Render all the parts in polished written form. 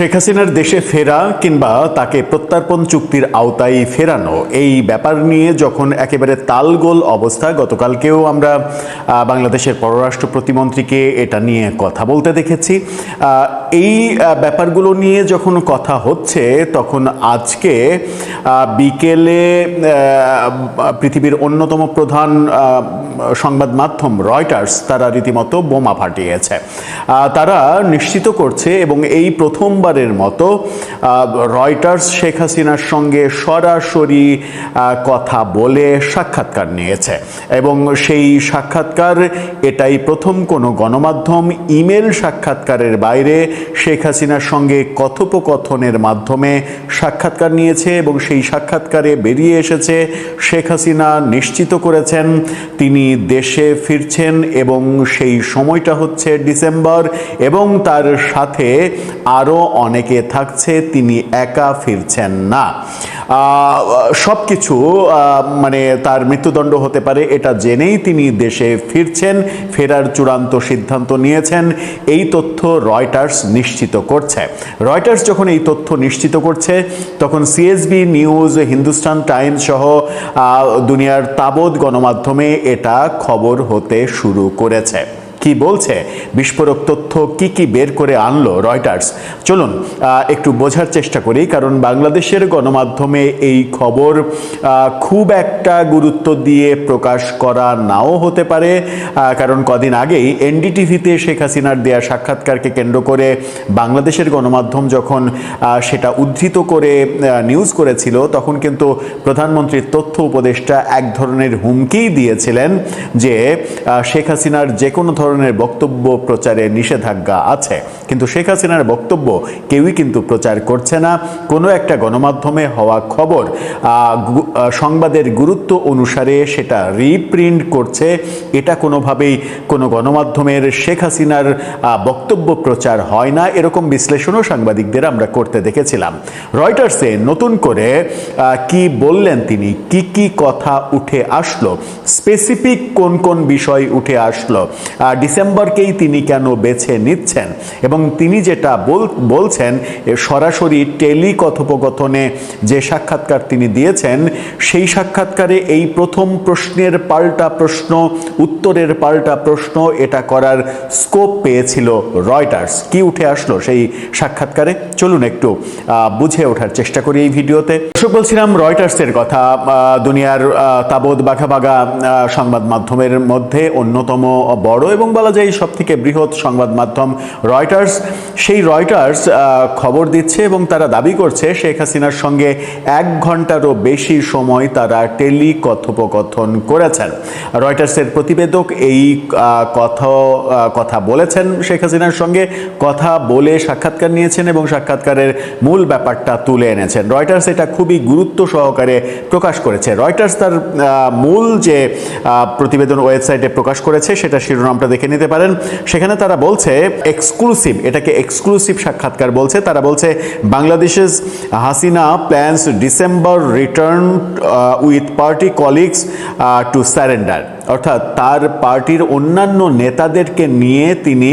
শেখ হাসিনার দেশে ফেরা কিংবা তাকে প্রত্যর্পণ চুক্তির আওতায় ফেরানো এই ব্যাপার নিয়ে যখন একেবারে তালগোল অবস্থা, গতকালকেও আমরা বাংলাদেশের পররাষ্ট্র প্রতিমন্ত্রীকে এটা নিয়ে কথা বলতে দেখেছি। এই ব্যাপারগুলো নিয়ে যখন কথা হচ্ছে তখন আজকে বিকেলে পৃথিবীর অন্যতম প্রধান সংবাদ মাধ্যম রয়টার্স তারা রীতিমতো বোমা ফাটিয়েছে। তারা নিশ্চিত করছে এবং এই প্রথমবারের মতো রয়টার্স শেখ হাসিনার সঙ্গে সরাসরি কথা বলে সাক্ষাৎকার নিয়েছে এবং সেই সাক্ষাৎকার এটাই প্রথম কোনো গণমাধ্যম ইমেল সাক্ষাৎকারের বাইরে শেখ হাসিনার সঙ্গে কথোপকথনের মাধ্যমে সাক্ষাৎকার নিয়েছে এবং সেই সাক্ষাৎকারে বেরিয়ে এসেছে শেখ হাসিনা নিশ্চিত করেছেন তিনি দেশে ফিরছেন এবং সেই সময়টা হচ্ছে ডিসেম্বর এবং তার সাথে আরও অনেকে থাকছে, তিনি একা ফিরছেন না। সব কিছু মানে তার মৃত্যুদণ্ড হতে পারে এটা জেনেই তিনি দেশে ফিরছেন, ফেরার চূড়ান্ত সিদ্ধান্ত নিয়েছেন। এই তথ্য রয়টার্স নিশ্চিত করছে। রয়টার্স যখন এই তথ্য নিশ্চিত করছে তখন সিএসবি নিউজ, হিন্দুস্তান টাইমস সহ দুনিয়ার তাবৎ গণমাধ্যমে এটা খবর হতে শুরু করেছে। কি বলছে, বিস্ফোরক তথ্য কি কি বের করে আনলো রয়টার্স, চলুন একটু বোঝার চেষ্টা করি। কারণ বাংলাদেশের গণমাধ্যমে এই খবর খুব একটা গুরুত্ব দিয়ে প্রকাশ করা নাও হতে পারে, কারণ কদিন আগেই এনডিটিভিতে শেখ হাসিনার দেয়া সাক্ষাৎকারকে কেন্দ্র করে বাংলাদেশের গণমাধ্যম যখন সেটা উদ্ধৃত করে নিউজ করেছিল তখন কিন্তু প্রধানমন্ত্রীর তথ্য উপদেষ্টা এক ধরনের হুমকি দিয়েছিলেন যে শেখ হাসিনার যে কোনো ধরনের বক্তব্য প্রচারে নিষেধাজ্ঞা আছে, কিন্তু শেখ হাসিনার বক্তব্য কেউই কিন্তু প্রচার করছে না। কোনো একটা গণমাধ্যমে হওয়া খবর সংবাদের গুরুত্ব অনুসারে সেটা রিপ্রিন্ট করছে, এটা কোনোভাবেই কোনো গণমাধ্যমের শেখ হাসিনার বক্তব্য প্রচার হয় না, এরকম বিশ্লেষণও সাংবাদিকদের আমরা করতে দেখেছিলাম। রয়টার্সে নতুন করে কি বললেন তিনি, কি কি কথা উঠে আসলো, স্পেসিফিক কোন কোন বিষয় উঠে আসলো, ডিসেম্বরকেই তিনি কেন বেছে নিচ্ছেন এবং তিনি যেটা বলছেন সরাসরি টেলি কথোপকথনে যে সাক্ষাৎকার তিনি দিয়েছেন সেই সাক্ষাৎকারে এই প্রথম প্রশ্নের পাল্টা প্রশ্ন, উত্তরের পাল্টা প্রশ্ন এটা করার স্কোপ পেয়েছিল রয়টার্স। কি উঠে আসলো সেই সাক্ষাৎকারে, চলুন একটু বুঝে ওঠার চেষ্টা করি এই ভিডিওতে। বলছিলাম রয়টার্সের কথা, দুনিয়ার তাবৎ বাঘা সংবাদ মাধ্যমের মধ্যে অন্যতম বড় এবং বলা যায় সব থেকে বৃহৎ সংবাদ মাধ্যম রয়টার্স। সেই রয়টার্স খবর দিচ্ছে এবং তারা দাবি করছে শেখ হাসিনার সঙ্গে 1 ঘন্টারও বেশি সময় তারা টেলি কথোপকথন করেছেন। রয়টার্সের প্রতিবেদক এই কথা বলেছেন, শেখ হাসিনার সঙ্গে কথা বলে সাক্ষাৎকার নিয়েছেন এবং সাক্ষাৎকারের মূল ব্যাপারটা তুলে এনেছেন। রয়টার্স এটা খুবই গুরুত্ব সহকারে প্রকাশ করেছে। রয়টার্স তার মূল যে প্রতিবেদন ওয়েবসাইটে প্রকাশ করেছে সেটা শিরোনামটা দেখে নিতে পারেন। সেখানে তারা বলছে এক্সক্লুসিভ, এটাকে এক্সক্লুসিভ সাক্ষাৎকার বলছে। তারা বলছে বাংলাদেশের Hasina plans December return with party colleagues to surrender, অর্থাৎ তার পার্টির অন্যান্য নেতাদেরকে নিয়ে তিনি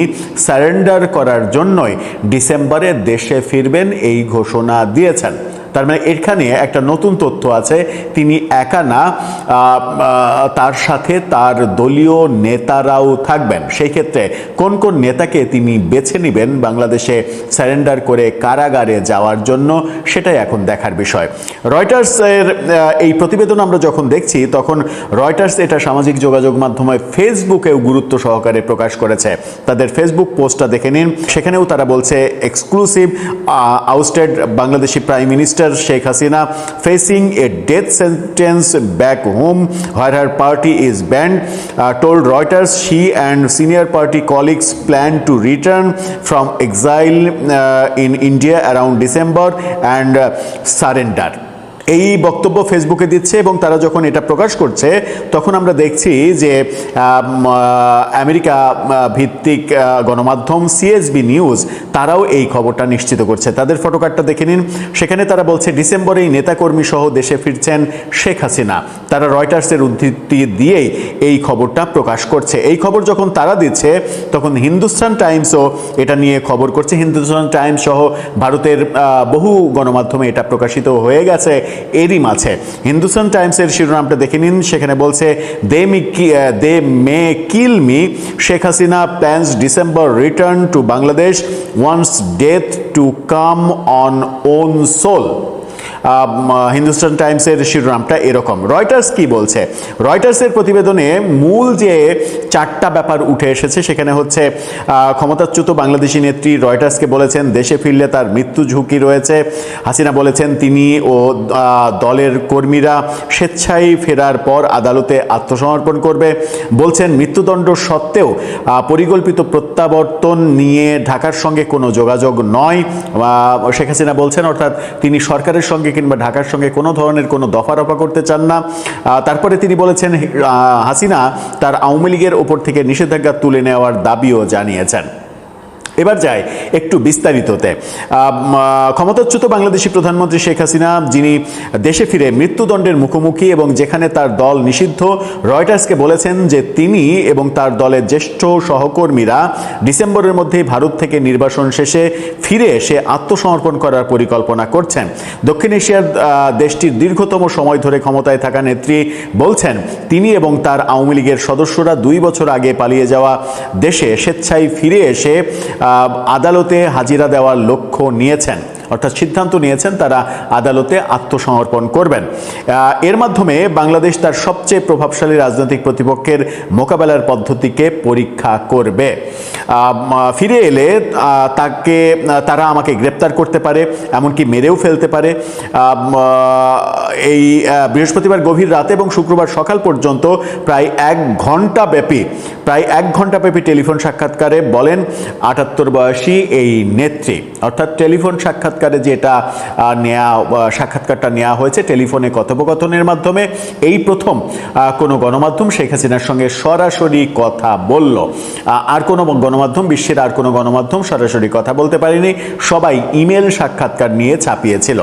সারেন্ডার করার জন্যই ডিসেম্বরে দেশে ফিরবেন এই ঘোষণা দিয়েছেন। তার মানে এখানে একটা নতুন তথ্য আছে, তিনি একা না, তার সাথে তার দলীয় নেতারাও থাকবেন। সেই ক্ষেত্রে কোন কোন নেতাকে তিনি বেছে নেবেন বাংলাদেশে সারেন্ডার করে কারাগারে যাওয়ার জন্য, সেটাই এখন দেখার বিষয়। রয়টার্সের এই প্রতিবেদন আমরা যখন দেখছি তখন রয়টার্স এটা সামাজিক যোগাযোগ মাধ্যমে ফেসবুকেও গুরুত্ব সহকারে প্রকাশ করেছে। তাদের ফেসবুক পোস্টটা দেখে নিন, সেখানেও তারা বলছে exclusive ousted Bangladeshi prime minister Sheikh Hasina facing a death sentence back home where her party is banned, told Reuters she and senior party colleagues plan to return from exile in India around December and surrender. এই বক্তব্য ফেসবুকে দিচ্ছে এবং তারা যখন এটা প্রকাশ করছে তখন আমরা দেখছি যে আমেরিকা ভিত্তিক গণমাধ্যম সিএসবি নিউজ তারাও এই খবরটা নিশ্চিত করছে। তাদের ফটোকার্ডটা দেখে নিন, সেখানে তারা বলছে ডিসেম্বরেই নেতাকর্মী সহ দেশে ফিরছেন শেখ হাসিনা। তারা রয়টার্সের উদ্ধৃতি দিয়েই এই খবরটা প্রকাশ করছে। এই খবর যখন তারা দিচ্ছে তখন হিন্দুস্তান টাইমসও এটা নিয়ে খবর করছে। হিন্দুস্তান টাইমস সহ ভারতের বহু গণমাধ্যমে এটা প্রকাশিত হয়ে গেছে। এরই মাঝে হিন্দুস্তান টাইমসের শিরোনামটা দেখে নিন, সেখানে বলছে they may kill me, Sheikh Hasina plans December return to Bangladesh, wants death to come on own soul. Hindustan টাইমসের শিরোনামটা এরকম। রয়টার্স কি বলছে? রয়টার্সের প্রতিবেদনে মূল যে 4টা ব্যাপার উঠে এসেছে সেখানে হচ্ছে ক্ষমতাচ্যুত বাংলাদেশি নেত্রী রয়টার্সকে বলেছেন দেশে ফিরলে তার মৃত্যু ঝুঁকি রয়েছে। হাসিনা বলেছেন তিনি ও দলের কর্মীরা স্বেচ্ছায় ফেরার পর আদালতে আত্মসমর্পণ করবে। বলছেন মৃত্যুদণ্ড সত্ত্বেও পরিকল্পিত প্রত্যাবর্তন নিয়ে ঢাকার সঙ্গে কোনো যোগাযোগ নয়। শেখ হাসিনা বলছেন, অর্থাৎ তিনি সরকারের সঙ্গে কিংবা ঢাকার সঙ্গে কোনো ধরনের কোনো দফারফা করতে চান না। তারপরে তিনি বলেছেন হাসিনা তার আওয়ামী লীগের ওপর থেকে নিষেধাজ্ঞা তুলে নেওয়ার দাবিও জানিয়েছেন। এবার যাই একটু বিস্তারিততে। ক্ষমতাচ্যুত বাংলাদেশি প্রধানমন্ত্রী শেখ হাসিনা, যিনি দেশে ফিরে মৃত্যুদণ্ডের মুখোমুখি এবং যেখানে তার দল নিষিদ্ধ, রয়টার্সকে বলেছেন যে তিনি এবং তার দলের জ্যেষ্ঠ সহকর্মীরা ডিসেম্বরের মধ্যেই ভারত থেকে নির্বাসন শেষে ফিরে এসে আত্মসমর্পণ করার পরিকল্পনা করছেন। দক্ষিণ এশিয়ার দেশটির দীর্ঘতম সময় ধরে ক্ষমতায় থাকা নেত্রী বলছেন তিনি এবং তার আওয়ামী লীগের সদস্যরা 2 বছর আগে পালিয়ে যাওয়া দেশে স্বেচ্ছায় ফিরে এসে আদালতে হাজিরা দেওয়ার লক্ষ্য নিয়েছেন, অর্থাৎ সিদ্ধান্ত নিয়েছেন তারা আদালতে আত্মসমর্পণ করবেন। এর মাধ্যমে বাংলাদেশ তার সবচেয়ে প্রভাবশালী রাজনৈতিক প্রতিপক্ষের মোকাবেলার পদ্ধতিকে পরীক্ষা করবে। ফিরে এলে তারা আমাকে গ্রেপ্তার করতে পারে, এমনকি মেরেও ফেলতে পারে। এই বৃহস্পতিবার গভীর রাতে এবং শুক্রবার সকাল পর্যন্ত প্রায় 1 ঘন্টা ব্যাপী টেলিফোন সাক্ষাৎকারে বলেন 78 বয়সী এই নেত্রী। অর্থাৎ টেলিফোন সাক্ষাৎকারে যেটা সাক্ষাৎকারটা নেওয়া হয়েছে টেলিফোনে কথোপকথনের মাধ্যমে, এই প্রথম কোনো গণমাধ্যম শেখ হাসিনার সঙ্গে সরাসরি কথা বলল। আর কোনো গণমাধ্যম, বিশ্বের আর কোনো গণমাধ্যম সরাসরি কথা বলতে পারেনি, সবাই ইমেল সাক্ষাৎকার নিয়ে ছাপিয়েছিল।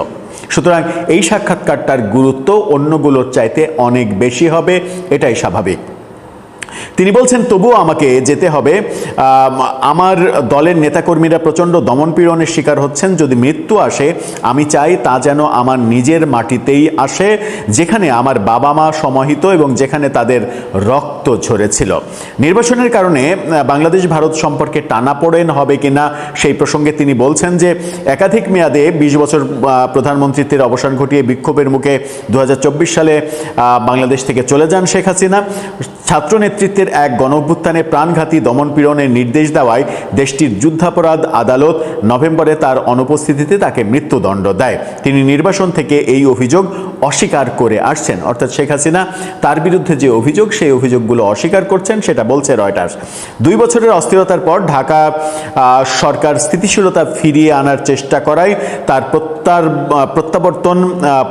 সুতরাং এই সাক্ষাৎকারটার গুরুত্ব অন্যগুলোর চাইতে অনেক বেশি হবে, এটাই স্বাভাবিক। তিনি বলছেন তবুও আমাকে যেতে হবে। আমার দলের নেতাকর্মীরা প্রচণ্ড দমনপীড়নের শিকার হচ্ছেন। যদি মৃত্যু আসে আমি চাই তা যেন আমার নিজের মাটিতেই আসে, যেখানে আমার বাবা মা সমাহিত এবং যেখানে তাদের রক্ত ঝরেছিল। নির্বাচনের কারণে বাংলাদেশ ভারত সম্পর্কে টানাপোড়েন হবে কিনা সেই প্রসঙ্গে তিনি বলছেন যে একাধিক মেয়াদে 20 বছর প্রধানমন্ত্রীত্বের অবসান ঘটিয়ে বিক্ষোভের মুখে 2024 সালে বাংলাদেশ থেকে চলে যান শেখ হাসিনা। ছাত্র নেতৃত্বের এক গণঅভ্যুত্থানে প্রাণঘাতী দমনপীড়নের নির্দেশ দেওয়ায় দেশটির যুদ্ধাপরাধ আদালত নভেম্বরে তার অনুপস্থিতিতে তাকে মৃত্যুদণ্ড দেয়। তিনি নির্বাসন থেকে এই অভিযোগ অস্বীকার করে আসছেন, অর্থাৎ শেখ হাসিনা তার বিরুদ্ধে যে অভিযোগ সেই অভিযোগগুলো অস্বীকার করছেন, সেটা বলছে রয়টার্স। 2 বছরের অস্থিরতার পর ঢাকা সরকার স্থিতিশীলতা ফিরিয়ে আনার চেষ্টা করায় তার প্রত্যাবর্তন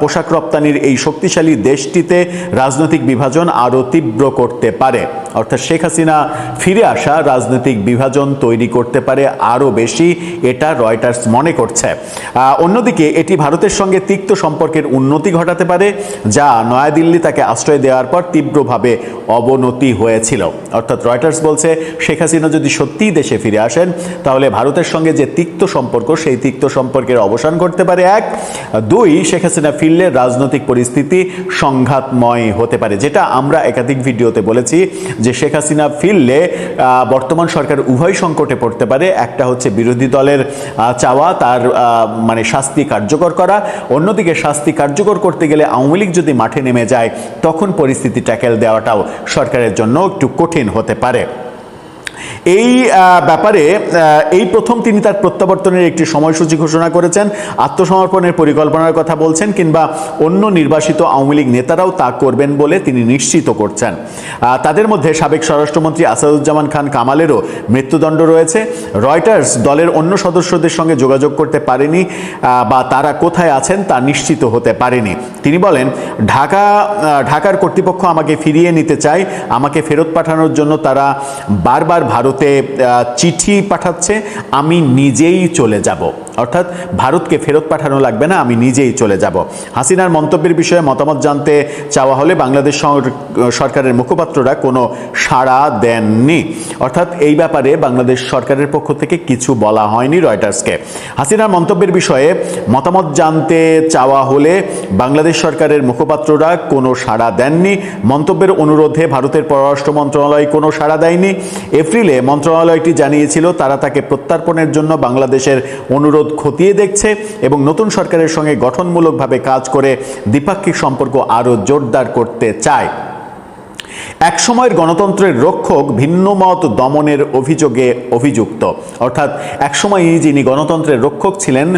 পোশাক রপ্তানির এই শক্তিশালী দেশটিতে রাজনৈতিক বিভাজন আরও তীব্র করতে পারে। অর্থাৎ শেখ হাসিনা ফিরে আসা রাজনৈতিক বিভাজন তৈরি করতে পারে আরও বেশি, এটা রয়টার্স মনে করছে। অন্যদিকে এটি ভারতের সঙ্গে তিক্ত সম্পর্কের উন্নতি ঘটাতে পারে, যা নয়াদিল্লি তাকে আশ্রয় দেওয়ার পর তীব্রভাবে অবনতি হয়েছিল। অর্থাৎ রয়টার্স বলছে শেখ হাসিনা যদি সত্যিই দেশে ফিরে আসেন তাহলে ভারতের সঙ্গে যে তিক্ত সম্পর্ক সেই তিক্ত সম্পর্কের অবসান করতে পারে 1। 2, শেখ হাসিনা ফিরলে রাজনৈতিক পরিস্থিতি সংঘাতময় হতে পারে, যেটা আমরা একাধিক ভিডিওতে বলেছি যে শেখ হাসিনা ফিরলে বর্তমান সরকার উভয় সংকটে পড়তে পারে। একটা হচ্ছে বিরোধী দলের চাওয়া তার মানে শাস্তি কার্যকর করা, অন্যদিকে শাস্তি কার্যকর করতে গেলে আওয়ামী লীগ যদি মাঠে নেমে যায় তখন পরিস্থিতি ট্যাকেল দেওয়াটাও সরকারের জন্য একটু কঠিন হতে পারে। এই ব্যাপারে এই প্রথম তিনি তার প্রত্যাবর্তনের একটি সময়সূচি ঘোষণা করেছেন, আত্মসমর্পণের পরিকল্পনার কথা বলছেন, কিংবা অন্য নির্বাসিত আওয়ামী লীগ নেতারাও তা করবেন বলে তিনি নিশ্চিত করছেন। তাদের মধ্যে সাবেক স্বরাষ্ট্রমন্ত্রী আসাদুজ্জামান খান কামালেরও মৃত্যুদণ্ড রয়েছে। রয়টার্স দলের অন্য সদস্যদের সঙ্গে যোগাযোগ করতে পারেনি বা তারা কোথায় আছেন তা নিশ্চিত হতে পারেনি। তিনি বলেন, ঢাকার কর্তৃপক্ষ আমাকে ফিরিয়ে নিতে চায়, আমাকে ফেরত পাঠানোর জন্য তারা বারবার ভারতে চিঠি পাঠাচ্ছে, আমি নিজেই চলে যাব। অর্থাৎ ভারতকে ফেরত পাঠানো লাগবে না, আমি নিজেই চলে যাব। হাসিনার মন্তব্যের বিষয়ে মতামত জানতে চাওয়া হলে বাংলাদেশ সরকারের মুখপাত্ররা কোনো সাড়া দেননি। অর্থাৎ এই ব্যাপারে বাংলাদেশ সরকারের পক্ষ থেকে কিছু বলা হয়নি রয়টার্সকে। হাসিনার মন্তব্যের বিষয়ে মতামত জানতে চাওয়া হলে বাংলাদেশ সরকারের মুখপাত্ররা কোনো সাড়া দেননি। মন্তব্যের অনুরোধে ভারতের পররাষ্ট্র মন্ত্রণালয় কোনো সাড়া দেয়নি। এপ্রিলে মন্ত্রণালয়টি জানিয়েছিল তারা তাকে প্রত্যর্পণের জন্য বাংলাদেশের অনুরোধ খতিয়ে দেখছে এবং নতুন সরকারের সঙ্গে গঠনমূলকভাবে কাজ করে দ্বিপাক্ষিক সম্পর্ক আরও জোরদার করতে চায়। এক সময়ের গণতন্ত্রের রক্ষক ভিন্নমত দমনের অভিযোগে অভিযুক্ত। অর্থাৎ একসময়ই যিনি গণতন্ত্রের রক্ষক ছিলেন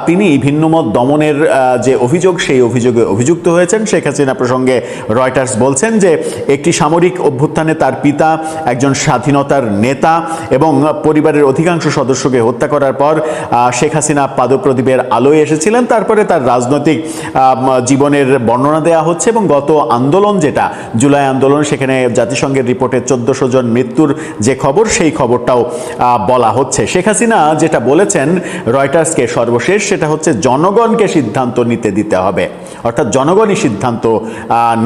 তিনি ভিন্নমত দমনের যে অভিযোগ, সেই অভিযোগে অভিযুক্ত হয়েছেন। শেখ হাসিনা প্রসঙ্গে রয়টার্স বলছেন যে একটি সামরিক অভ্যুত্থানে তার পিতা একজন স্বাধীনতার নেতা এবং পরিবারের অধিকাংশ সদস্যকে হত্যা করার পর শেখ হাসিনা পাদপ্রদীপের আলোয় এসেছিলেন। তারপরে তার রাজনৈতিক জীবনের বর্ণনা দেওয়া হচ্ছে এবং গত আন্দোলন যেটা জুলাই আন্দোলন, সেখানে জাতিসংঘের রিপোর্টে 1400 জন মৃত্যুর যে খবর, সেই খবরটাও বলা হচ্ছে। শেখ হাসিনা যেটা বলেছেন রয়টার্সকে সর্বশেষ, সেটা হচ্ছে জনগণকে সিদ্ধান্ত নিতে দিতে হবে। অর্থাৎ জনগণই সিদ্ধান্ত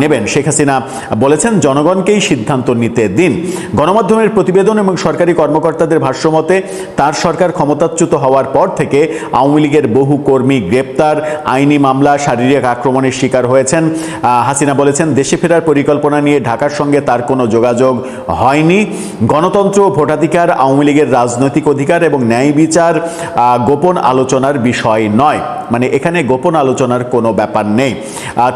নেবেন। শেখ হাসিনা বলেছেন জনগণকেই সিদ্ধান্ত নিতে দিন। গণমাধ্যমের প্রতিবেদন এবং সরকারি কর্মকর্তাদের ভাষ্যমতে তার সরকার ক্ষমতাচ্যুত হওয়ার পর থেকে আওয়ামী লীগের বহু কর্মী গ্রেপ্তার, আইনি মামলা, শারীরিক আক্রমণের শিকার হয়েছেন। হাসিনা বলেছেন দেশে ফেরার পরিকল্পনা নিয়ে ঢাকার সঙ্গে তার কোনো যোগাযোগ হয়নি। গণতন্ত্র, ভোটাধিকার, আওয়ামী লীগের রাজনৈতিক অধিকার এবং ন্যায় বিচার গোপন আলোচনার বিষয় নয়। মানে এখানে গোপন আলোচনার কোনো ব্যাপার নেই।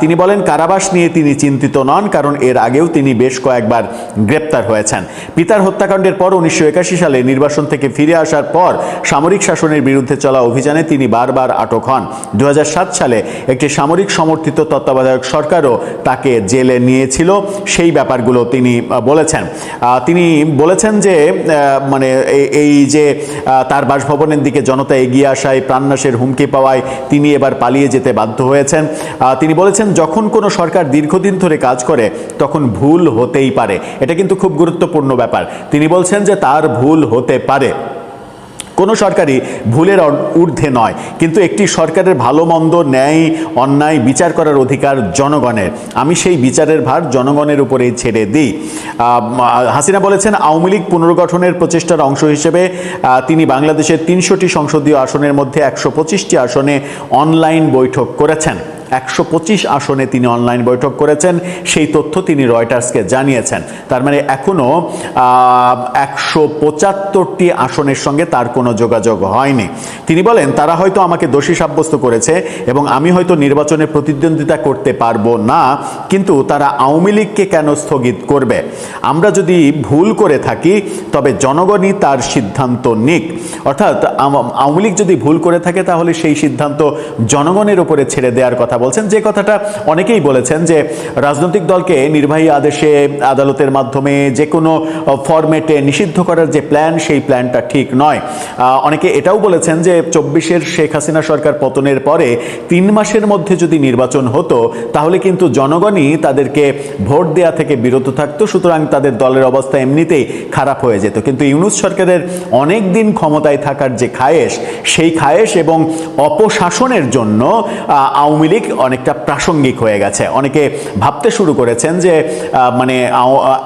তিনি বলেন কারাবাস নিয়ে তিনি চিন্তিত নন, কারণ এর আগেও তিনি বেশ কয়েকবার গ্রেপ্তার হয়েছেন। পিতার হত্যাকাণ্ডের পর 1981 সালে নির্বাসন থেকে ফিরে আসার পর সামরিক শাসনের বিরুদ্ধে চলা অভিযানে তিনি বারবার আটক হন। 2007 সালে একটি সামরিক সমর্থিত তত্ত্বাবধায়ক সরকারও তাকে জেলে নিয়েছিল। সেই ব্যাপারগুলো তিনি বলেছেন। তিনি বলেছেন যে মানে এই যে তার বাসভবনের দিকে জনতা এগিয়ে আসায়, প্রাণনাশের হুমকি পাওয়ায় তিনি এবার পালিয়ে যেতে বাধ্য হয়েছেন। তিনি বলেছেন যখন কোনো সরকার দীর্ঘদিন ধরে কাজ করে তখন ভুল হতেই পারে। এটা কিন্তু খুব গুরুত্বপূর্ণ ব্যাপার। তিনি বলছেন যে তার ভুল হতে পারে, কোনো সরকারই ভুলের ঊর্ধ্বে নয়, কিন্তু একটি সরকারের ভালো মন্দ, ন্যায় অন্যায় বিচার করার অধিকার জনগণের। আমি সেই বিচারের ভার জনগণের উপরেই ছেড়ে দিই। হাসিনা বলেছেন আওয়ামী লীগ পুনর্গঠনের প্রচেষ্টার অংশ হিসেবে তিনি বাংলাদেশের 300টি সংসদীয় আসনের মধ্যে 125টি আসনে অনলাইন বৈঠক করেছেন। 125 আসনে তিনি অনলাইন বৈঠক করেছেন, সেই তথ্য তিনি রয়টার্সকে জানিয়েছেন। তার মানে এখনও 175টি আসনের সঙ্গে তার কোনো যোগাযোগ হয়নি। তিনি বলেন তারা হয়তো আমাকে দোষী সাব্যস্ত করেছে এবং আমি হয়তো নির্বাচনে প্রতিদ্বন্দ্বিতা করতে পারবো না, কিন্তু তারা আওয়ামী লীগকে কেন স্থগিত করবে? আমরা যদি ভুল করে থাকি তবে জনগণই তার সিদ্ধান্ত নিক। অর্থাৎ আওয়ামী লীগ যদি ভুল করে থাকে তাহলে সেই সিদ্ধান্ত জনগণের উপরে ছেড়ে দেওয়ার কথা বলছেন। যে কথাটা অনেকেই বলেছেন যে রাজনৈতিক দলকে নির্বাহী আদেশে, আদালতের মাধ্যমে যে কোনো ফরম্যাটে নিষিদ্ধ করার যে প্ল্যান, সেই প্ল্যানটা ঠিক নয়। অনেকে এটাও বলেছেন যে 24-এর শেখ হাসিনা সরকার পতনের পরে 3 মাসের মধ্যে যদি নির্বাচন হতো তাহলে কিন্তু জনগণই তাদেরকে ভোট দেয়া থেকে বিরত থাকতো, সুতরাং তাদের দলের অবস্থা এমনিতেই খারাপ হয়ে যেত। কিন্তু ইউনূস সরকারের অনেক দিন ক্ষমতায় থাকার যে খায়েশ, সেই খায়েশ এবং অপশাসনের জন্য আওয়ামী লীগ অনেকটা প্রাসঙ্গিক হয়ে গেছে। অনেকে ভাবতে শুরু করেছেন যে মানে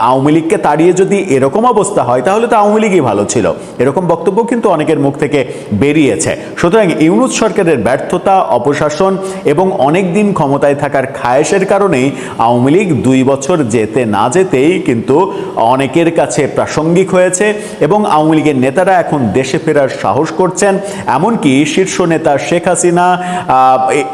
আওয়ামী লীগকে তাড়িয়ে যদি এরকম অবস্থা হয় তাহলে তো আওয়ামী লীগই ভালো ছিল। এরকম বক্তব্য কিন্তু অনেকের মুখ থেকে বেরিয়েছে। সুতরাং ইউনূস সরকারের ব্যর্থতা, অপশাসন এবং অনেক দিন ক্ষমতায় থাকার খায়েশের কারণেই আওয়ামী লীগ 2 বছর যেতে না যেতেই কিন্তু অনেকের কাছে প্রাসঙ্গিক হয়েছে এবং আওয়ামী লীগের নেতারা এখন দেশে ফেরার সাহস করছেন। এমনকি শীর্ষ নেতা শেখ হাসিনা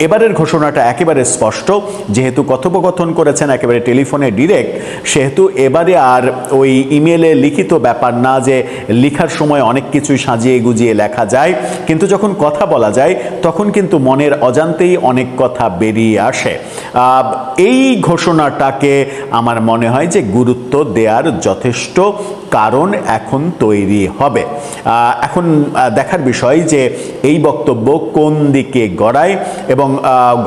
এবারের ঘোষণাটা বিষয়টা একেবারে স্পষ্ট। যেহেতু কথোপকথন করেছেন একেবারে টেলিফোনে ডিরেক্ট, সেহেতু এবারে আর ওই ইমেলে লিখিত ব্যাপার না যে লেখার সময় অনেক কিছুই সাজিয়ে গুজিয়ে লেখা যায়, কিন্তু যখন কথা বলা যায় তখন কিন্তু মনের অজান্তেই অনেক কথা বেরিয়ে আসে। এই ঘোষণাটাকে আমার মনে হয় যে গুরুত্ব দেওয়ার যথেষ্ট কারণ এখন তৈরি হবে। এখন দেখার বিষয় যে এই বক্তব্য কোন দিকে গড়ায়। এবং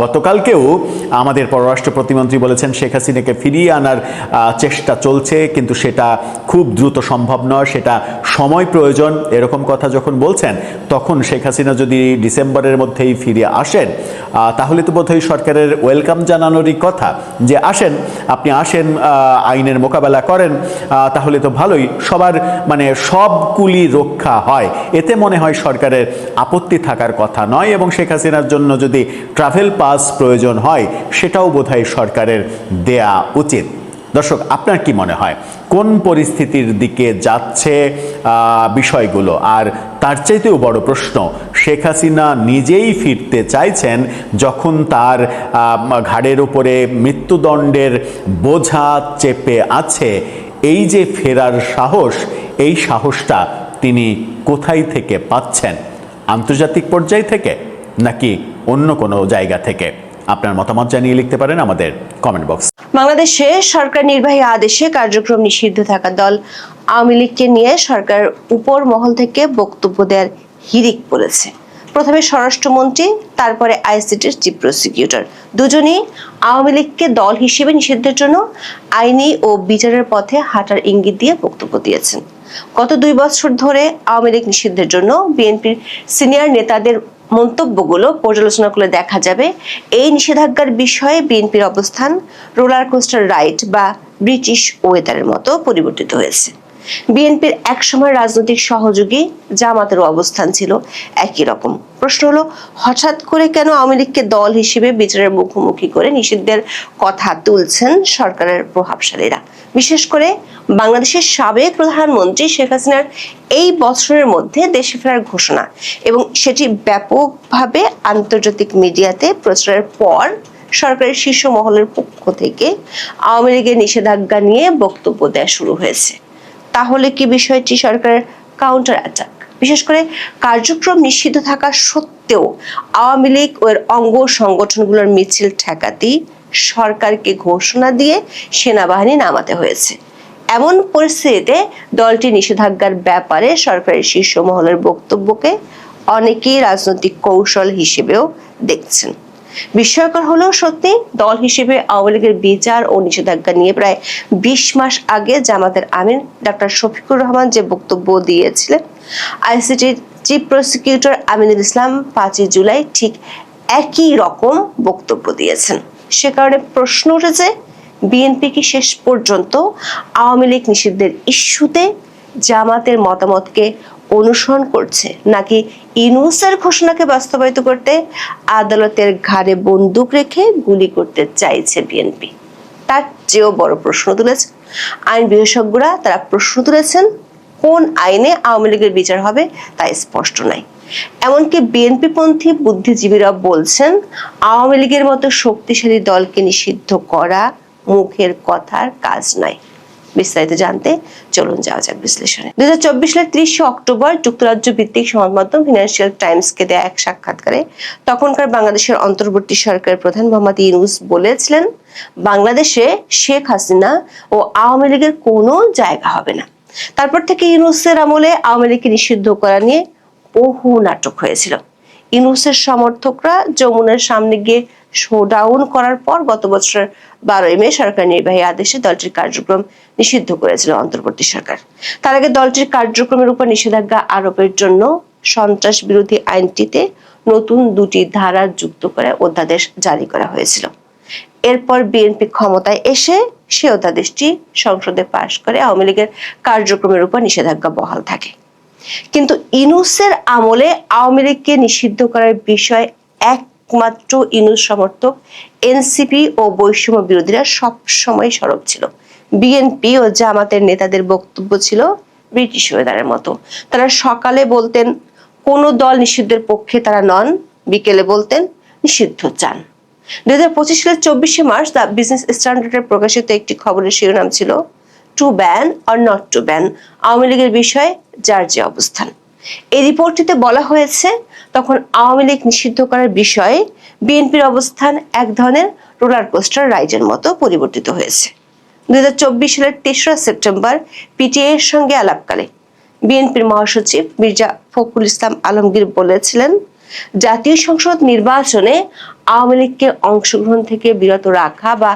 গতকালকেও আমাদের পররাষ্ট্র প্রতিমন্ত্রী বলেছেন শেখ হাসিনাকে ফিরিয়ে আনার চেষ্টা চলছে, কিন্তু সেটা খুব দ্রুত সম্ভব নয়, সেটা সময় প্রয়োজন। এরকম কথা যখন বলছেন, তখন শেখ হাসিনা যদি ডিসেম্বরের মধ্যেই ফিরে আসেন, তাহলে তো বোধহয় সরকারের ওয়েলকাম জানানোরই কথা, যে আসেন, আপনি আসেন, আইনের মোকাবেলা করেন, তাহলে তো ভালোই, সবার মানে সব কুলি রক্ষা হয়। এতে মনে হয় সরকারের আপত্তি থাকার কথা নয়। এবং শেখ হাসিনার জন্য যদি ট্রাভেল পাস প্রয়োজন হয়, সেটাও বোধহয় সরকারের দেয়া উচিত। দর্শক, আপনার কি মনে হয় কোন পরিস্থিতির দিকে যাচ্ছে বিষয়গুলো? আর তার চাইতেও বড় প্রশ্ন, শেখ হাসিনা নিজেই ফিরতে চাইছেন যখন তার ঘাড়ের উপরে মৃত্যুদণ্ডের বোঝা চেপে আছে। এই যে ফেরার সাহস, এই সাহসটা তিনি কোথায় থেকে পাচ্ছেন? আন্তর্জাতিক পর্যায় থেকে নাকি অন্য কোনো জায়গা থেকে? আপনার মতামত জানিয়ে লিখতে পারেন আমাদের কমেন্ট বক্স। বাংলাদেশে সরকার নির্বাহী আদেশে কার্যক্রম নিষিদ্ধ থাকা দল আওয়ামী লীগকে নিয়ে সরকার উপর মহল থেকে বক্তব্য দেওয়ার হিড়িক পড়েছে। প্রথমে স্বরাষ্ট্রমন্ত্রী, তারপরে আইসিটির চিফ প্রসিকিউটর, দুজনেই আওয়ামী লীগকে দল হিসেবে নিষিদ্ধের জন্য আইনি ও বিচারের পথে হাঁটার ইঙ্গিত দিয়ে বক্তব্য দিয়েছেন। গত 2 বছর ধরে আওয়ামী লীগ নিষিদ্ধের জন্য বিএনপির সিনিয়র নেতাদের মন্তব্যগুলো পর্যালোচনা করলে দেখা যাবে এই নিষেধাজ্ঞার বিষয়ে বিএনপির অবস্থান রোলার কোস্টার রাইড বা ব্রিটিশ ওয়েদারের মতো পরিবর্তিত হয়েছে। বিএনপির একসময় রাজনৈতিক সহযোগী জামাতেরও অবস্থান ছিল একই রকম। প্রশ্ন হলো, হঠাৎ করে কেন আওয়ামী লীগকে দল হিসেবে বিচারের মুখোমুখি করে নিষিদ্ধের কথা তুলছেন সরকারের প্রভাবশালীরা? বিশেষ করে বাংলাদেশের সাবেক প্রধানমন্ত্রী শেখ হাসিনার এই বছরের মধ্যে দেশে ফেরার ঘোষণা এবং সেটি ব্যাপকভাবে আন্তর্জাতিক মিডিয়াতে প্রচারের পর সরকারের শীর্ষ মহলের পক্ষ থেকে আওয়ামী লীগের নিষেধাজ্ঞা নিয়ে বক্তব্য দেওয়া শুরু হয়েছে। তাহলে কি বিষয়টি সরকারের কাউন্টার অ্যাটাক? বিশেষ করে কার্যক্রম নিষিদ্ধ থাকা সত্ত্বেও আওয়ামী লীগ ও এর অঙ্গ সংগঠনগুলোর মিছিল ঠেকাতেই সরকারকে ঘোষণা দিয়ে সেনাবাহিনী নামাতে হয়েছে। এমন পরিস্থিতিতে দলটি নিষেধাজ্ঞার ব্যাপারে সরকারের শীর্ষ মহলের বক্তব্যকে অনেকেই রাজনৈতিক কৌশল হিসেবেও দেখছেন। বিস্ময়কর হলেও সত্যি, দল হিসেবে আওয়ামী লীগের বিচার ও নিষেধাজ্ঞা নিয়ে প্রায় 20 মাস আগে জামাতের আমির ডক্টর শফিকুর রহমান যে বক্তব্য দিয়েছিলেন, আইসিটির চিফ প্রসিকিউটর আমিনুল ইসলাম 5 জুলাই ঠিক একই রকম বক্তব্য দিয়েছেন। সে কারণে প্রশ্ন উঠেছে, বিএনপি কি শেষ পর্যন্ত আওয়ামী লীগ নিষিদ্ধের ইস্যুতে জামাতের মতামতকে অনুসরণ করছে, নাকি ইউনূসের ঘোষণাকে বাস্তবায়িত করতে আদালতের ঘাড়ে বন্দুক রেখে গুলি করতে চাইছে বিএনপি? তার চেয়েও বড় প্রশ্ন তুলেছে আইন বিশেষজ্ঞরা। তারা প্রশ্ন তুলেছেন, কোন আইনে আওয়ামী লীগের বিচার হবে তা স্পষ্ট নাই। এমনকি বিএনপি পন্থী বুদ্ধিজীবীরা বলছেন, আওয়ামী লীগের মতো শক্তিশালী দলকে নিষিদ্ধ করা মুখের কথার কাজ নাই। বিস্তারিত জানতে চলুন যাওয়া যাক বিশ্লেষণে। 2024 সালের 30 অক্টোবর যুক্তরাজ্য ভিত্তিক সংবাদ মাধ্যম ফিনান্সিয়াল টাইমসকে দেয়া এক সাক্ষাৎকারে তখনকার বাংলাদেশের অন্তর্বর্তী সরকারের প্রধান মোহাম্মদ ইউনূস বলেছিলেন, বাংলাদেশে শেখ হাসিনা ও আওয়ামী লীগের কোনো জায়গা হবে না। তারপর থেকে ইউনূসের আমলে আওয়ামী লীগকে নিষিদ্ধ করা নিয়ে বহু নাটক হয়েছিল। ইউনূসের সমর্থকরা যমুনার সামনে গিয়ে শোডাউন করার পর গত বছরের 12 মে সরকার নির্বাহী আদেশে দলটির কার্যক্রম নিষিদ্ধ করেছিল অন্তর্বর্তী সরকার। তার আগে দলটির কার্যক্রমের উপর নিষেধাজ্ঞা আরোপের জন্য সন্ত্রাস বিরোধী আইনটিতে নতুন 2টি ধারা যুক্ত করে অধ্যাদেশ জারি করা হয়েছিল। এরপর বিএনপি ক্ষমতায় এসে সে অধ্যাদেশটি সংসদে পাশ করে আওয়ামী লীগের কার্যক্রমের উপর নিষেধাজ্ঞা বহাল থাকে। কিন্তু ইউনূসের আমলে আওয়ামী লীগকে নিষিদ্ধ করার বিষয়ে একমাত্র ইউনূস সমর্থক এনসিপি ও বৈষম্য বিরোধীরা সবসময় সরব ছিল। বিএনপি ও জামাতের নেতাদের বক্তব্য ছিল ব্রিটিশ ওয়েদারের মতো। তারা সকালে বলতেন কোনো দল নিষিদ্ধের পক্ষে তারা নন, বিকেলে বলতেন নিষিদ্ধ চান। 2025 সালের 24শে মার্চ দ্য বিজনেস স্ট্যান্ডার্ডে প্রকাশিত একটি খবরের শিরোনাম ছিল to ban or not to ban, Awami লীগের বিষয়ে যার যে অবস্থান। এই রিপোর্টটিতে বলা হয়েছে তখন আওয়ামী লীগ নিষিদ্ধ করার বিষয়ে বিএনপির অবস্থান এক ধরনের রোলার কোস্টার রাইডের মতো পরিবর্তিত হয়েছে। 2024 সালের 3রা সেপ্টেম্বর পিটিআই এর সঙ্গে আলাপকালে বিএনপির মহাসচিব মির্জা ফখরুল ইসলাম আলমগীর বলেছিলেন, জাতীয় সংসদ নির্বাচনে আওয়ামী লীগকে অংশগ্রহণ থেকে বিরত রাখা বা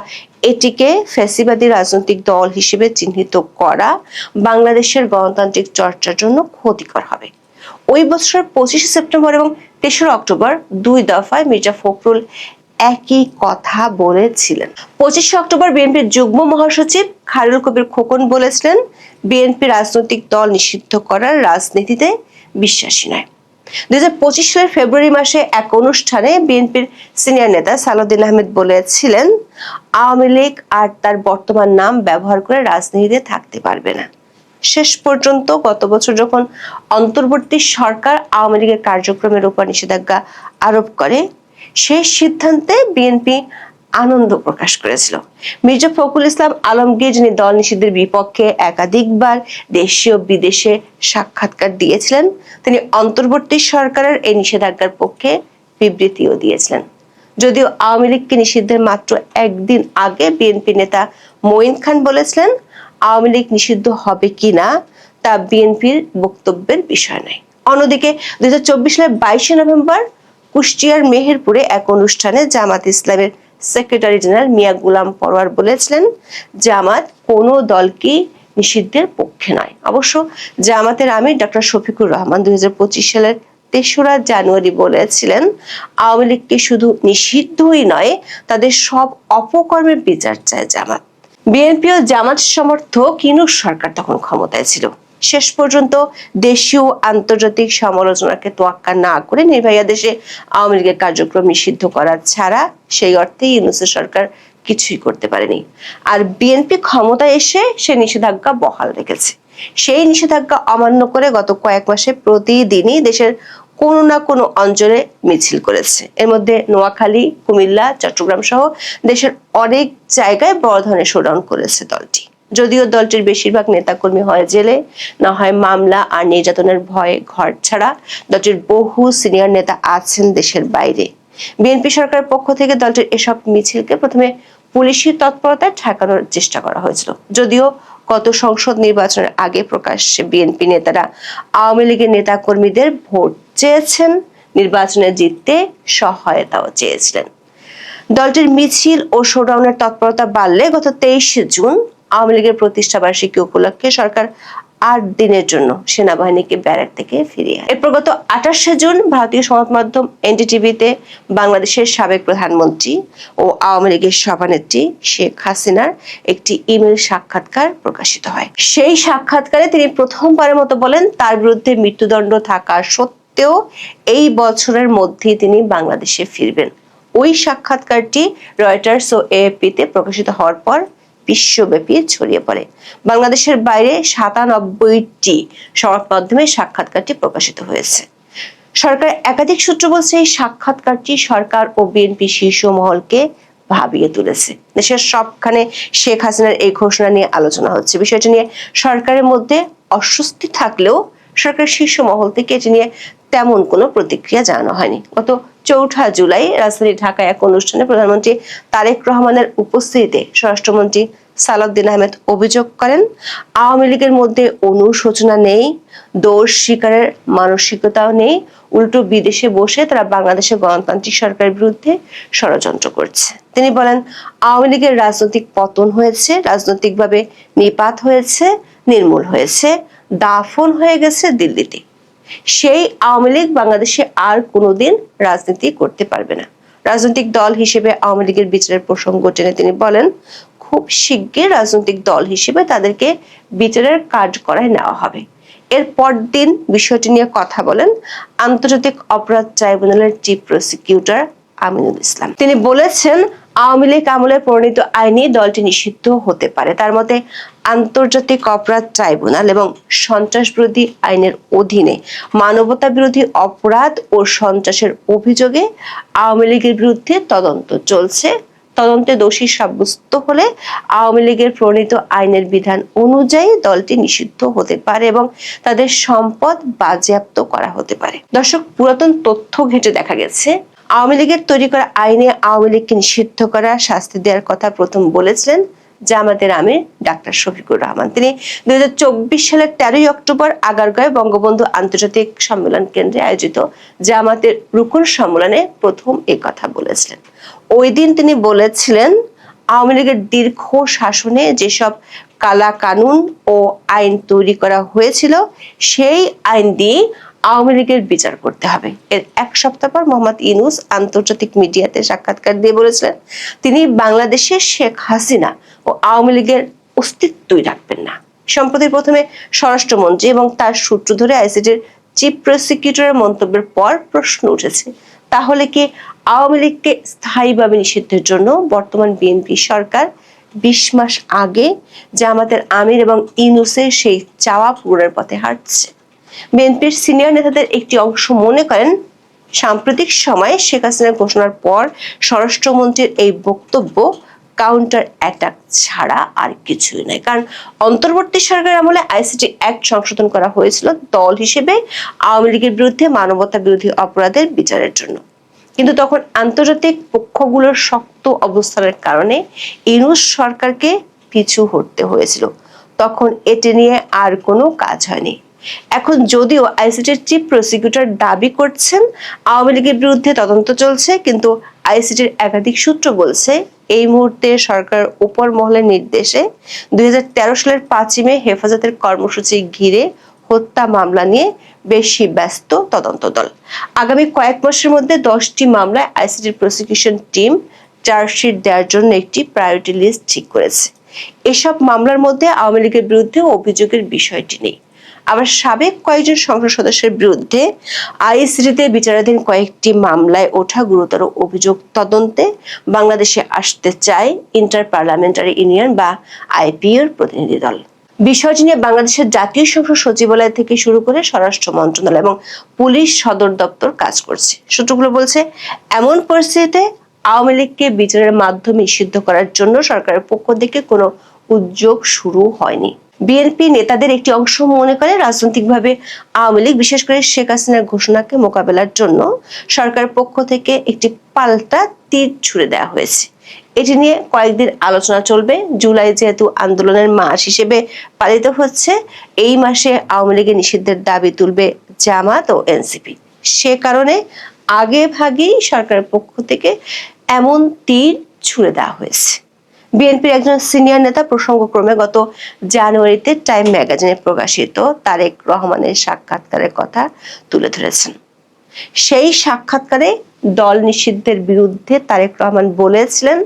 এটিকে ফ্যাসিবাদী রাজনৈতিক দল হিসেবে চিহ্নিত করা বাংলাদেশের গণতান্ত্রিক চর্চার জন্য ক্ষতিকর হবে। ওই বছরের 25শে সেপ্টেম্বর এবং 3রা অক্টোবর 2 দফায় মির্জা ফখরুল একই কথা বলেছিলেন। 25শে অক্টোবর বিএনপির যুগ্ম মহাসচিব খায়রুল কবির খোকন বলেছিলেন, বিএনপি রাজনৈতিক দল নিষিদ্ধ করার রাজনীতিতে বিশ্বাসী নয়। 2025 সালের ফেব্রুয়ারি মাসে এক অনুষ্ঠানে বিএনপির সিনিয়র নেতা সালাউদ্দিন আহমেদ বলেছিলেন, আওয়ামী লীগ আর তার বর্তমান নাম ব্যবহার করে রাজনীতিতে থাকতে পারবে না। শেষ পর্যন্ত গত বছর যখন অন্তর্বর্তী সরকার আওয়ামী লীগের কার্যক্রমের উপর নিষেধাজ্ঞা আরোপ করে, সেই সিদ্ধান্তে বিএনপি আনন্দ প্রকাশ করেছিল। মির্জা ফখরুল ইসলাম আলমগীর, যিনি দল নিষিদ্ধের বিপক্ষে একাধিকবার দেশীয় বিদেশে সাক্ষাৎকার দিয়েছিলেন, তিনি অন্তর্বর্তী সরকারের এই নিষেধাজ্ঞার পক্ষে বিবৃতিও দিয়েছিলেন। যদিও আওয়ামী লীগকে নিষিদ্ধের মাত্র একদিন আগে বিএনপি নেতা মঈন খান বলেছিলেন, আওয়ামী লীগ নিষিদ্ধ হবে কিনা তা বিএনপির বক্তব্যের বিষয় নয়। অন্যদিকে 2024 সালের 22শে নভেম্বর কুষ্টিয়ার মেহেরপুরে এক অনুষ্ঠানে জামাত ইসলামের সেক্রেটারি জেনারেল মিয়া গোলাম পরোয়ার বলেছিলেন, জামাত কোনো দলকেই নিষিদ্ধের পক্ষে নয়। অবশ্য জামাতের আমির ডক্টর শফিকুর রহমান 2025 সালের 3রা জানুয়ারি বলেছিলেন, আওয়ামী লীগকে শুধু নিষিদ্ধই নয়, তাদের সব অপকর্মের বিচার চায় জামাত। বিএনপি ও জামাত সমর্থক ইউনূস সরকার তখন ক্ষমতায় ছিল। শেষ পর্যন্ত দেশীয় আন্তর্জাতিক সমালোচনাকে তোয়াক্কা না করে নির্ভয়া দেশে আওয়ামী লীগের কার্যক্রম নিষিদ্ধ করা ছাড়া সেই অর্থে ইউনূসের সরকার কিছুই করতে পারেনি। আর বিএনপি ক্ষমতায় এসে সে নিষেধাজ্ঞা বহাল রেখেছে। সেই নিষেধাজ্ঞা অমান্য করে গত কয়েক মাসে প্রতিদিনই দেশের কোনো না কোনো অঞ্চলে মিছিল করেছে। এর মধ্যে নোয়াখালী, কুমিল্লা, চট্টগ্রাম সহ দেশের অনেক জায়গায় বড় ধরনের শোডাউন করেছে দলটি। যদিও দলটির বেশিরভাগ নেতাকর্মী হয় জেলে, না হয় মামলা আর নির্যাতনের ভয়ে ঘর ছাড়া, দলটির বহু সিনিয়র নেতা আছেন দেশের বাইরে। বিএনপি সরকারের পক্ষ থেকে দলটির এসব মিছিলকে প্রথমে পুলিশি তৎপরতায় ঠেকানোর চেষ্টা করা হয়েছিল। যদিও গত সংসদ নির্বাচনের আগে প্রকাশ্যে বিএনপি নেতারা আওয়ামী লীগের নেতা কর্মীদের ভোট চেয়েছেন, নির্বাচনে জিততে সহায়তাও চেয়েছিলেন। দলটির মিছিল ও শোডাউনের তৎপরতা বাড়লে গত 23শে জুন আওয়ামী লীগের প্রতিষ্ঠা বার্ষিকী উপলক্ষে সরকার 8 দিনের জন্য সেনাবাহিনীকে ব্যারাক থেকে ফিরিয়ে আনে। এরপর গত 28শে জুন ভারতীয় সংবাদ মাধ্যম এনডিটিভিতে বাংলাদেশের সাবেক প্রধানমন্ত্রী ও আওয়ামী লীগের সভানেত্রী শেখ হাসিনার একটি ইমেল সাক্ষাৎকার প্রকাশিত হয়। সেই সাক্ষাৎকারে তিনি প্রথমবারের মতো বলেন, তার বিরুদ্ধে মৃত্যুদণ্ড থাকা সত্ত্বেও এই বছরের মধ্যেই তিনি বাংলাদেশে ফিরবেন। ওই সাক্ষাৎকারটি রয়টার্স ও এএফপিতে প্রকাশিত হওয়ার পর বিশ্বব্যাপী ছড়িয়ে পড়ে। বাংলাদেশের বাইরে 97টি সংবাদ মাধ্যমে সাক্ষাৎকারটি প্রকাশিত হয়েছে। সরকার একাধিক সূত্র বলছে, এই সাক্ষাৎকারটি সরকার ও বিএনপি শীর্ষ মহলকে ভাবিয়ে তুলেছে। দেশের সবখানে শেখ হাসিনার এই ঘোষণা নিয়ে আলোচনা হচ্ছে। বিষয়টি নিয়ে সরকারের মধ্যে অস্বস্তি থাকলেও সরকারের শীর্ষ মহল থেকে এটি নিয়ে তেমন কোনো প্রতিক্রিয়া জানানো হয়নি। গত 4 জুলাই রাজধানী ঢাকায় এক অনুষ্ঠানে প্রধানমন্ত্রী তারেক রহমানের উপস্থিতিতে স্বরাষ্ট্রমন্ত্রী সালাউদ্দিন আহমেদ অভিযোগ করেন, আওয়ামী লীগের মধ্যে অনুশোচনা নেই, দোষ স্বীকারের মানসিকতাও নেই, উল্টো বিদেশে বসে তারা বাংলাদেশের গণতান্ত্রিক সরকারের বিরুদ্ধে ষড়যন্ত্র করছে। তিনি বলেন, আওয়ামী লীগের রাজনৈতিক পতন হয়েছে, রাজনৈতিকভাবে নিপাত হয়েছে, নির্মূল হয়েছে, দাফন হয়ে গেছে দিল্লিতে। সেই আওয়ামী লীগ বাংলাদেশে আর কোনোদিন রাজনীতি করতে পারবে না। রাজনৈতিক দল হিসেবে আওয়ামী লীগের বিচারের প্রসঙ্গ টেনে তিনি বলেন, খুব শিগগির রাজনৈতিক দল হিসেবে তাদেরকে বিচারের কাঠগড়ায় নেওয়া হবে। এর পরদিন বিষয়টি নিয়ে কথা বলেন আন্তর্জাতিক অপরাধ ট্রাইব্যুনালের চিফ প্রসিকিউটর আমিনুল ইসলাম। তিনি বলেছেন, আওয়ামী লীগ আমলে প্রণীত আইনে দলটি নিষিদ্ধ হতে পারে। তার মতে আন্তর্জাতিক অপরাধ ট্রাইব্যুনাল এবং সন্ত্রাস বিরোধী আইনের অধীনে মানবতা বিরোধী অপরাধ ও সন্ত্রাসের অভিযোগে আওয়ামী লীগের বিরুদ্ধে তদন্ত চলছে। তদন্তে দোষী সাব্যস্ত হলে আওয়ামী লীগের প্রণীত আইনের বিধান অনুযায়ী দলটি নিষিদ্ধ হতে পারে এবং তাদের সম্পদ বাজেয়াপ্ত করা হতে পারে। দর্শক, পুরাতন তথ্য ঘেঁটে দেখা গেছে আওয়ামী লীগের তৈরি করা আইনে আওয়ামী লীগকে নিষিদ্ধ করা, শাস্তি দেওয়ার কথা প্রথম বলেছিলেন জামাতের আমির ডাক্তার শফিকুর রহমান। তিনি 2024 সালের 13 অক্টোবর আগারগাঁও বঙ্গবন্ধু আন্তর্জাতিক সম্মেলন কেন্দ্রে আয়োজিত জামাতের রুকন সম্মেলনে প্রথম এই কথা বলেছিলেন। ওই দিন তিনি বলেছিলেন, আওয়ামী লীগের দীর্ঘ শাসনে যেসব কালা কানুন ও আইন তৈরি করা হয়েছিল সেই আইন দিয়ে আওয়ামী লীগের বিচার করতে হবে। এর এক সপ্তাহ পর মোহাম্মদ ইউনূস আন্তর্জাতিক মিডিয়াতে সাক্ষাৎকার দিয়ে বলেছিলেন তিনি বাংলাদেশের শেখ হাসিনা ও আওয়ামী লীগের অস্তিত্বই রাখবেন না। সম্প্রতি প্রথমে স্বরাষ্ট্রমন্ত্রী এবং তার সূত্র ধরে আইসিটির চিফ প্রসিকিউটরের মন্তব্যের পর প্রশ্ন উঠেছে, তাহলে কি আওয়ামী লীগকে স্থায়ীভাবে নিষিদ্ধের জন্য বর্তমান বিএনপি সরকার 20 মাস আগে জামাতের আমির এবং ইউনূসের সেই চাওয়া পূরণের পথে হাঁটছে? বিএনপির সিনিয়র নেতাদের একটি অংশ মনে করেন সাম্প্রতিক সময়ে শেখ হাসিনার ঘোষণার পর স্বরাষ্ট্রমন্ত্রীর এই বক্তব্য কাউন্টার অ্যাটাক ছাড়া আর কিছুই নয়। কারণ অন্তর্বর্তী সরকারের আমলে আইসিটি অ্যাক্ট সংশোধন করা হয়েছিল দল হিসেবে আওয়ামী লীগের বিরুদ্ধে মানবতা বিরোধী অপরাধের বিচারের জন্য। কিন্তু তখন আন্তর্জাতিক পক্ষগুলোর শক্ত অবস্থানের কারণে ইউনূস সরকারকে পিছু হটতে হয়েছিল। তখন এটি নিয়ে আর কোনো কাজ হয়নি। এখন যদিও আইসিটির চিফ প্রসিকিউটর দাবি করছেন আওয়ামী লীগের বিরুদ্ধে তদন্ত চলছে, কিন্তু আইসিটির একাধিক সূত্র বলছে এই মুহূর্তে সরকার উপর মহলের নির্দেশে 2013 সালের 5 মে হেফাজতের কর্মসূচি ঘিরে হত্যা মামলা নিয়ে বেশি ব্যস্ত তদন্ত দল। আগামী কয়েক মাসের মধ্যে 10টি মামলায় আইসিটির প্রসিকিউশন টিম চার্জশিট দেওয়ার জন্য একটি প্রায়োরিটি লিস্ট ঠিক করেছে। এসব মামলার মধ্যে আওয়ামী লীগের বিরুদ্ধে অভিযোগের বিষয়টি নেই। আবার সাবেক কয়েকজন সংসদ সদস্যের বিরুদ্ধে আইসিটিতে বিচারাধীন কয়েকটি মামলায় ওঠা গুরুতর অভিযোগ তদন্তে বাংলাদেশে আসতে চায় ইন্টার পার্লামেন্টারি ইউনিয়ন বা আইপিইউর প্রতিনিধি দল। বিষয়টি নিয়ে বাংলাদেশের জাতীয় সংসদ সচিবালয় থেকে শুরু করে স্বরাষ্ট্র মন্ত্রণালয় এবং পুলিশ সদর দপ্তর কাজ করছে। সূত্রগুলো বলছে, এমন পরিস্থিতিতে আওয়ামী লীগকে বিচারের মাধ্যমে নিষিদ্ধ করার জন্য সরকারের পক্ষ থেকে কোনো উদ্যোগ শুরু হয়নি। বিএনপি নেতাদের একটি অংশ মনে করে রাজনৈতিকভাবে আওয়ামী লীগ, বিশেষ করে শেখ হাসিনার ঘোষণাকে মোকাবেলার জন্য সরকারের পক্ষ থেকে একটি পাল্টা তীর ছুড়ে দেওয়া হয়েছে। এটি নিয়ে কয়েকদিন আলোচনা চলবে। জুলাই যেহেতু আন্দোলনের মাস হিসেবে পালিত হচ্ছে, এই মাসে আওয়ামী লীগের নিষিদ্ধের দাবি তুলবে জামাত ও এনসিপি। সে কারণে আগে ভাগেই সরকারের পক্ষ থেকে এমন তীর ছুড়ে দেওয়া হয়েছে। বিএনপির একজন সিনিয়র নেতা প্রসঙ্গক্রমে গত জানুয়ারিতে টাইম ম্যাগাজিনে প্রকাশিত তারেক রহমানের সাক্ষাৎকারের কথা তুলে ধরেছেন। সেই সাক্ষাৎকারে দল নিষিদ্ধের বিরুদ্ধে তারেক রহমান বলেছিলেন,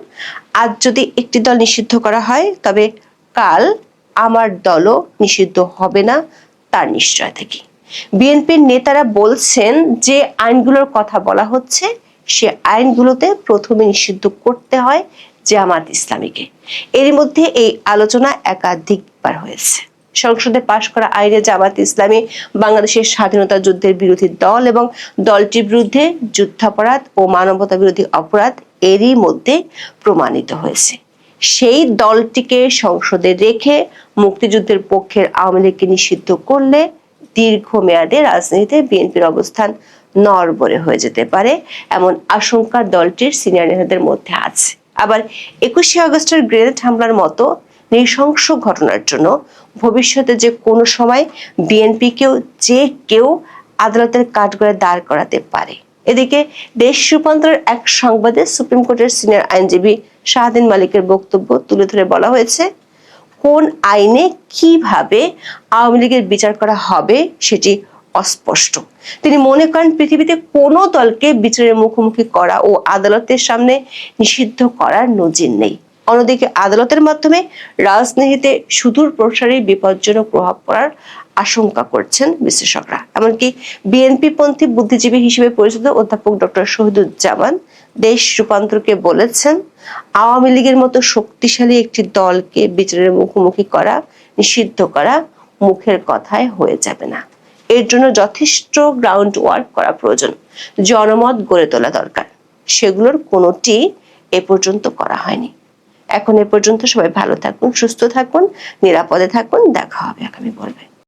আজ যদি একটি দল নিষিদ্ধ করা হয় তবে কাল আমার দলও নিষিদ্ধ হবে না, তার নিশ্চয়তা কি? বিএনপির নেতারা বলছেন যে আইনগুলোর কথা বলা হচ্ছে সে আইনগুলোতে প্রথমে নিষিদ্ধ করতে হয় জামাত ইসলামীকে। এর মধ্যে এই আলোচনা একাধিকবার হয়েছে। সংসদে পাশ করা আইনে জামাত ইসলামী বাংলাদেশের স্বাধীনতা যুদ্ধের বিরোধী দল এবং দলটির বিরুদ্ধে যুদ্ধাপরাধ ও মানবতা বিরোধী অপরাধ এরই মধ্যে প্রমাণিত হয়েছে। সেই দলটিকে সংসদে রেখে মুক্তিযুদ্ধের পক্ষের আওয়ামী লীগকে নিষিদ্ধ করলে দীর্ঘমেয়াদে রাজনীতিতে বিএনপির অবস্থান নড়বড়ে হয়ে যেতে পারে, এমন আশঙ্কা দলটির সিনিয়র নেতাদের মধ্যে আছে। আবার 21শে আগস্টের গ্রেনেড হামলার মতো নৃশংস ঘটনার জন্য ভবিষ্যতে যে কোনো সময় বিএনপিকেও যে কেউ আদালতের কাঠগড়ায় দাঁড় করাতে পারে। এদিকে দেশ রূপান্তরের এক সংবাদে সুপ্রিম কোর্টের সিনিয়র আইনজীবী শাহদিন মালিকের বক্তব্য তুলে ধরে বলা হয়েছে, কোন আইনে কিভাবে আওয়ামী লীগের বিচার করা হবে সেটি অস্পষ্ট। তিনি মনে করেন পৃথিবীতে কোনো দলকে বিচারের মুখোমুখি করা ও আদালতের সামনে নিষিদ্ধ করার নজির নেই। অন্যদিকে আদালতের মাধ্যমে রাজনীতিতে সুদূর প্রসারী বিপজ্জনক প্রভাব পড়ার আশঙ্কা করছেন বিশ্লেষকরা। এমনকি বিএনপি পন্থী বুদ্ধিজীবী হিসেবে পরিচিত অধ্যাপক ডক্টর শহীদুজ্জামান দেশ রূপান্তরকে বলেছেন, আওয়ামী লীগের মতো শক্তিশালী একটি দলকে বিচারের মুখোমুখি করা, নিষিদ্ধ করা মুখের কথায় হয়ে যাবে না। এর জন্য যথেষ্ট গ্রাউন্ড ওয়ার্ক করা প্রয়োজন, জনমত গড়ে তোলা দরকার। সেগুলোর কোনোটি এ পর্যন্ত করা হয়নি। এখন এ পর্যন্ত সবাই ভালো থাকুন, সুস্থ থাকুন, নিরাপদে থাকুন। দেখা হবে আগামী পর্বে।